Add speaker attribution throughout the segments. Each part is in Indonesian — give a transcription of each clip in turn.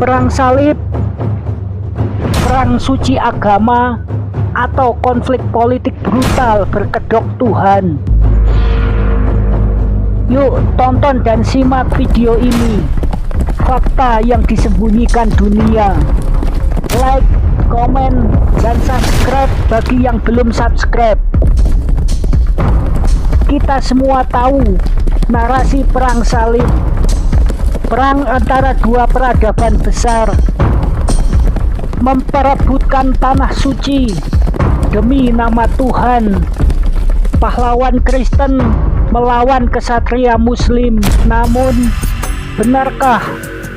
Speaker 1: Perang salib, perang suci agama, atau konflik politik brutal berkedok Tuhan. Yuk tonton dan simak video ini. Fakta yang disembunyikan dunia. Like, komen, dan subscribe bagi yang belum subscribe. Kita semua tahu narasi perang salib, perang antara dua peradaban besar, memperebutkan tanah suci demi nama Tuhan. Pahlawan Kristen melawan kesatria Muslim. Namun, benarkah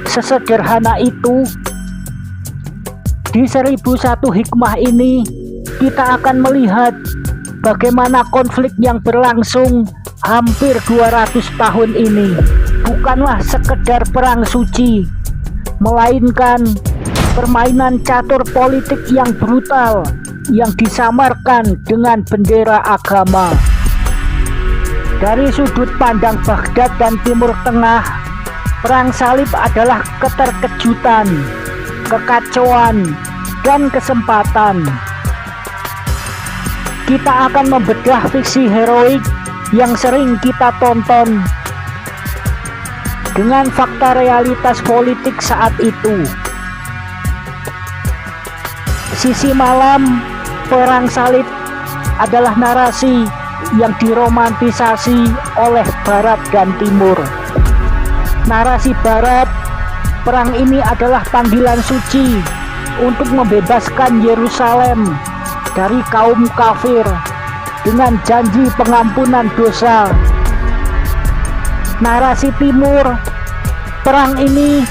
Speaker 1: sesederhana itu? Di 1001 hikmah ini, kita akan melihat bagaimana konflik yang berlangsung hampir 200 tahun ini bukanlah sekedar perang suci, melainkan permainan catur politik yang brutal yang disamarkan dengan bendera agama. Dari sudut pandang Baghdad dan Timur Tengah, perang salib adalah keterkejutan, kekacauan, dan kesempatan. Kita akan membedah fiksi heroik yang sering kita tonton dengan fakta realitas politik saat itu. Sisi malam perang salib adalah narasi yang diromantisasi oleh Barat dan Timur. Narasi Barat, perang ini adalah panggilan suci untuk membebaskan Yerusalem dari kaum kafir dengan janji pengampunan dosa. Narasi Timur, perang ini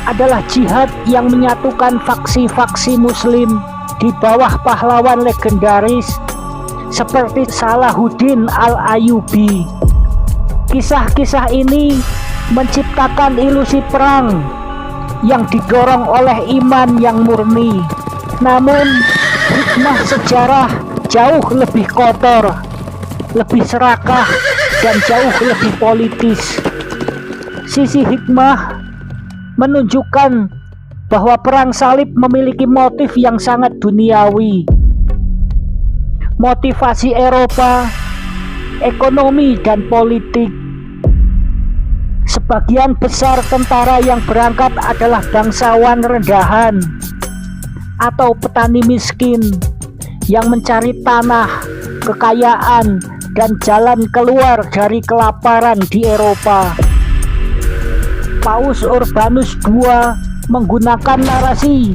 Speaker 1: adalah jihad yang menyatukan faksi-faksi Muslim di bawah pahlawan legendaris seperti Salahuddin Al-Ayyubi. Kisah-kisah ini menciptakan ilusi perang yang didorong oleh iman yang murni. Namun, hikmah sejarah jauh lebih kotor, lebih serakah, dan jauh lebih politis. Sisi hikmah menunjukkan bahwa perang salib memiliki motif yang sangat duniawi. Motivasi Eropa, ekonomi, dan politik. Sebagian besar tentara yang berangkat adalah bangsawan rendahan atau petani miskin yang mencari tanah, kekayaan, dan jalan keluar dari kelaparan di Eropa. Paus Urbanus II menggunakan narasi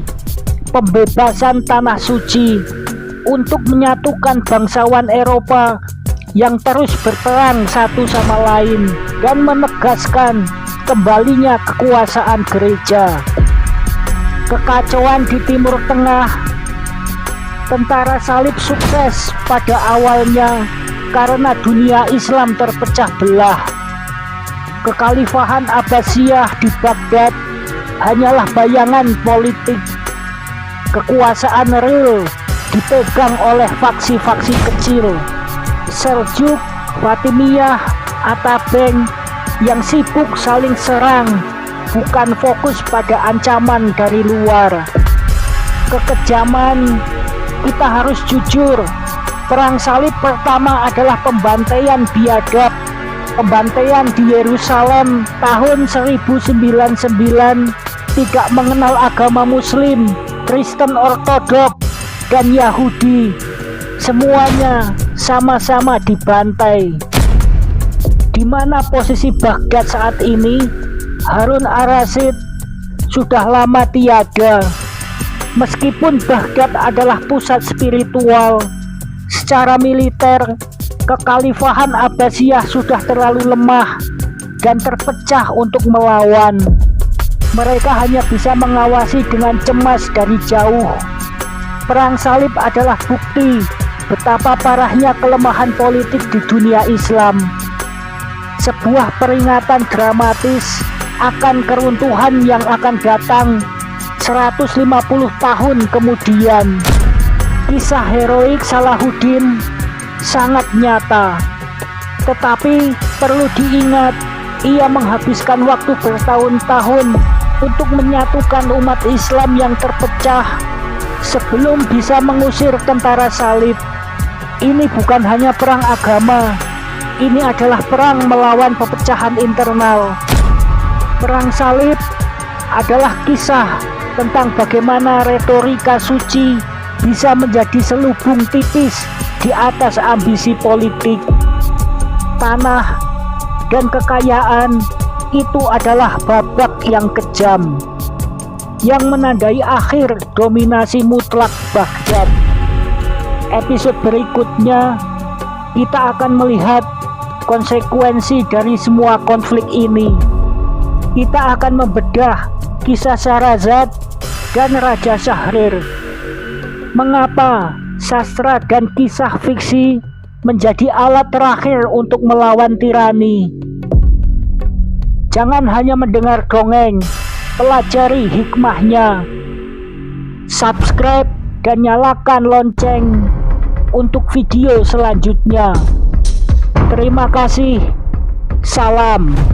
Speaker 1: pembebasan tanah suci untuk menyatukan bangsawan Eropa yang terus berperang satu sama lain dan menegaskan kembalinya kekuasaan gereja. Kekacauan di Timur Tengah. Tentara salib sukses pada awalnya karena dunia Islam terpecah belah. Kekhalifahan Abbasiyah di Baghdad hanyalah bayangan politik. Kekuasaan real dipegang oleh faksi-faksi kecil, Seljuk, Fatimiyah, Atabeng, yang sibuk saling serang, bukan fokus pada ancaman dari luar. Kekejaman, kita harus jujur, perang salib pertama adalah pembantaian biadab. Pembantaian di Yerusalem tahun 1099 tidak mengenal agama Muslim, Kristen Ortodok, dan Yahudi. Semuanya sama-sama dibantai. Di mana posisi Baghdad saat ini? Harun ar-Rasyid sudah lama tiada. Meskipun Baghdad adalah pusat spiritual, secara militer kekhalifahan Abbasiyah sudah terlalu lemah dan terpecah untuk melawan. Mereka hanya bisa mengawasi dengan cemas dari jauh. Perang salib adalah bukti betapa parahnya kelemahan politik di dunia Islam. Sebuah peringatan dramatis akan keruntuhan yang akan datang 150 tahun kemudian. Kisah heroik Salahuddin sangat nyata, tetapi perlu diingat, ia menghabiskan waktu bertahun-tahun untuk menyatukan umat Islam yang terpecah sebelum bisa mengusir tentara salib. Ini bukan hanya perang agama, ini adalah perang melawan pepecahan internal. Perang salib adalah kisah tentang bagaimana retorika suci bisa menjadi selubung tipis di atas ambisi politik. Tanah dan kekayaan itu adalah babak yang kejam yang menandai akhir dominasi mutlak Baghdad. Episode berikutnya kita akan melihat konsekuensi dari semua konflik ini. Kita akan membedah kisah Shahrazad dan Raja Syahrir. Mengapa sastra dan kisah fiksi menjadi alat terakhir untuk melawan tirani? Jangan hanya mendengar dongeng, pelajari hikmahnya. Subscribe dan nyalakan lonceng untuk video selanjutnya. Terima kasih. Salam.